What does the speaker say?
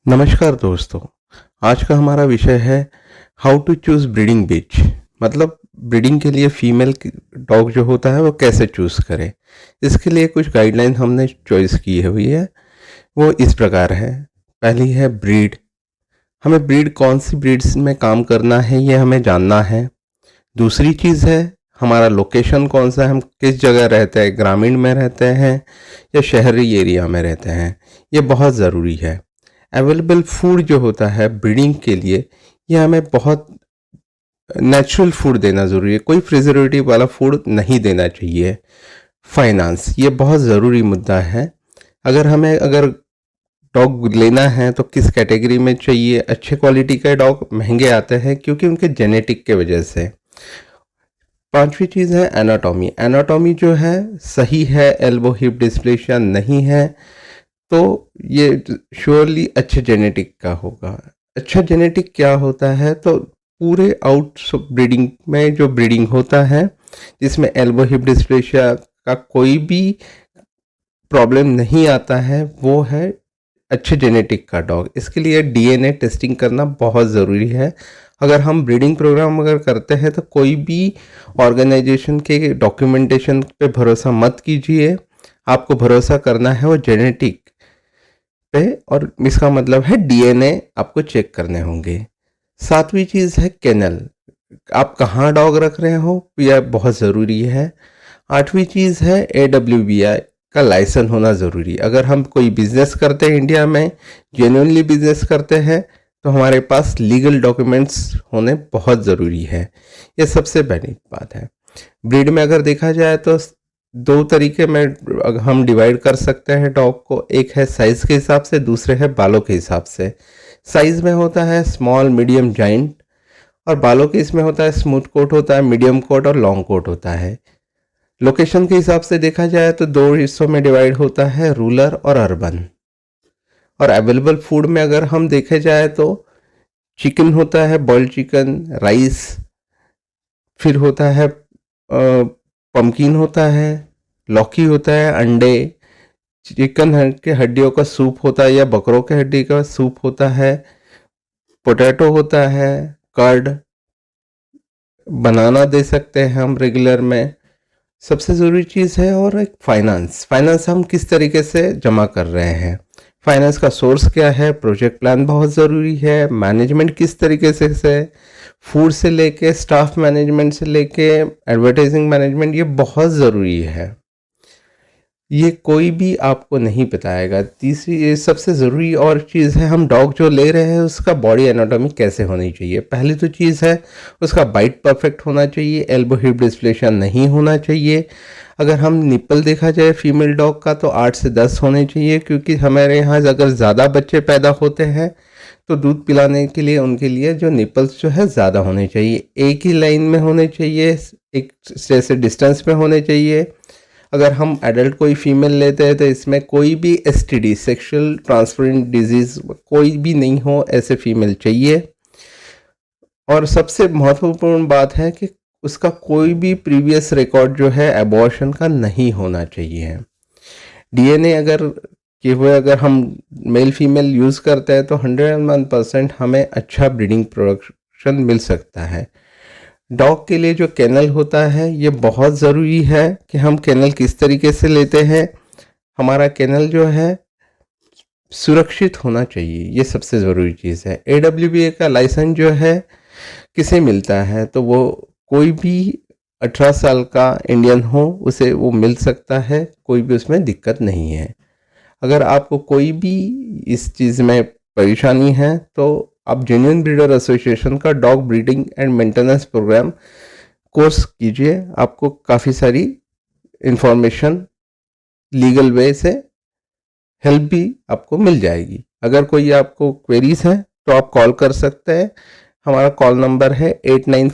नमस्कार दोस्तों। आज का हमारा विषय है हाउ टू चूज़ ब्रीडिंग बिच। मतलब ब्रीडिंग के लिए फीमेल डॉग जो होता है वो कैसे चूज़ करें। इसके लिए कुछ गाइडलाइन हमने चॉइस की हुई है, वो इस प्रकार है। पहली है ब्रीड। हमें ब्रीड कौन सी ब्रीड्स में काम करना है ये हमें जानना है। दूसरी चीज़ है हमारा लोकेशन कौन सा है, हम किस जगह रहते हैं, ग्रामीण में रहते हैं या शहरी एरिया में रहते हैं, ये बहुत ज़रूरी है। अवेलेबल फूड जो होता है ब्रीडिंग के लिए, ये हमें बहुत नेचुरल फूड देना ज़रूरी है, कोई प्रिजर्वेटिव वाला फूड नहीं देना चाहिए। फाइनेंस ये बहुत ज़रूरी मुद्दा है। अगर डॉग लेना है तो किस कैटेगरी में चाहिए। अच्छे क्वालिटी के डॉग महंगे आते हैं क्योंकि उनके जेनेटिक के वजह से। पांचवी चीज़ है एनाटॉमी। एनाटॉमी जो है सही है, एल्बो हिप डिस्प्लेशिया नहीं है, तो ये श्योरली अच्छे जेनेटिक का होगा। अच्छा जेनेटिक क्या होता है, तो पूरे आउट ब्रीडिंग में जो ब्रीडिंग होता है जिसमें एल्बो हिप डिस्प्लेशिया का कोई भी प्रॉब्लम नहीं आता है, वो है अच्छे जेनेटिक का डॉग। इसके लिए डीएनए टेस्टिंग करना बहुत ज़रूरी है। अगर हम ब्रीडिंग प्रोग्राम करते हैं तो कोई भी ऑर्गेनाइजेशन के डॉक्यूमेंटेशन पे भरोसा मत कीजिए। आपको भरोसा करना है वो जेनेटिक पे, और इसका मतलब है डीएनए आपको चेक करने होंगे। सातवीं चीज़ है केनल। आप कहाँ डॉग रख रहे हो यह बहुत ज़रूरी है। आठवीं चीज़ है AWBI का लाइसेंस होना ज़रूरी। अगर हम कोई बिजनेस करते हैं इंडिया में, जेन्युइनली बिजनेस करते हैं, तो हमारे पास लीगल डॉक्यूमेंट्स होने बहुत ज़रूरी है। ये सबसे पहली बात है। ब्रीड में अगर देखा जाए तो दो तरीके में हम डिवाइड कर सकते हैं डॉग को। एक है साइज़ के हिसाब से, दूसरे है बालों के हिसाब से। साइज़ में होता है स्मॉल, मीडियम, जाइंट, और बालों के इसमें होता है स्मूथ कोट होता है, मीडियम कोट और लॉन्ग कोट होता है। लोकेशन के हिसाब से देखा जाए तो दो हिस्सों में डिवाइड होता है, रूरल और अर्बन। और अवेलेबल फूड में अगर हम देखे जाए तो चिकन होता है, बॉइल्ड चिकन, राइस, फिर होता है पम्पकिन होता है, लौकी होता है, अंडे, चिकन के हड्डियों का सूप होता है या बकरों के हड्डी का सूप होता है, पोटैटो होता है, कर्ड, बनाना दे सकते हैं हम रेगुलर में। सबसे ज़रूरी चीज़ है और एक फाइनेंस। फाइनेंस हम किस तरीके से जमा कर रहे हैं, फाइनेंस का सोर्स क्या है, प्रोजेक्ट प्लान बहुत ज़रूरी है, मैनेजमेंट किस तरीके से फूड से लेके स्टाफ मैनेजमेंट से लेके एडवर्टाइजिंग मैनेजमेंट, ये बहुत ज़रूरी है। ये कोई भी आपको नहीं बताएगा। तीसरी ये सबसे ज़रूरी और चीज़ है, हम डॉग जो ले रहे हैं उसका बॉडी एनाटॉमी कैसे होनी चाहिए। पहली तो चीज़ है उसका बाइट परफेक्ट होना चाहिए, एल्बो हिप डिस्प्लेशन नहीं होना चाहिए। अगर हम निप्पल देखा जाए फीमेल डॉग का तो 8 से 10 होने चाहिए, क्योंकि हमारे यहाँ अगर ज़्यादा बच्चे पैदा होते हैं तो दूध पिलाने के लिए उनके लिए जो निपल्स जो है ज़्यादा होने चाहिए, एक ही लाइन में होने चाहिए, एक जैसे डिस्टेंस में होने चाहिए। अगर हम एडल्ट कोई फीमेल लेते हैं तो इसमें कोई भी STD, सेक्सुअल ट्रांसमिटेड डिजीज़, कोई भी नहीं हो, ऐसे फीमेल चाहिए। और सबसे महत्वपूर्ण बात है कि उसका कोई भी प्रीवियस रिकॉर्ड जो है एबॉर्शन का नहीं होना चाहिए। डीएनए अगर हम मेल फीमेल यूज़ करते हैं तो 101% हमें अच्छा ब्रीडिंग प्रोडक्शन मिल सकता है। डॉग के लिए जो केनल होता है ये बहुत ज़रूरी है कि हम केनल किस तरीके से लेते हैं। हमारा केनल जो है सुरक्षित होना चाहिए, ये सबसे ज़रूरी चीज़ है। AWBA का लाइसेंस जो है किसे मिलता है, तो वो कोई भी 18 साल का इंडियन हो उसे वो मिल सकता है, कोई भी उसमें दिक्कत नहीं है। अगर आपको कोई भी इस चीज़ में परेशानी है तो आप जेन्युइन ब्रीडर एसोसिएशन का dog breeding and maintenance programme course कीजिए। आपको काफ़ी सारी इंफॉर्मेशन लीगल वे से हेल्प भी आपको मिल जाएगी। अगर कोई आपको क्वेरीज हैं तो आप कॉल कर सकते हैं। हमारा कॉल नंबर है 89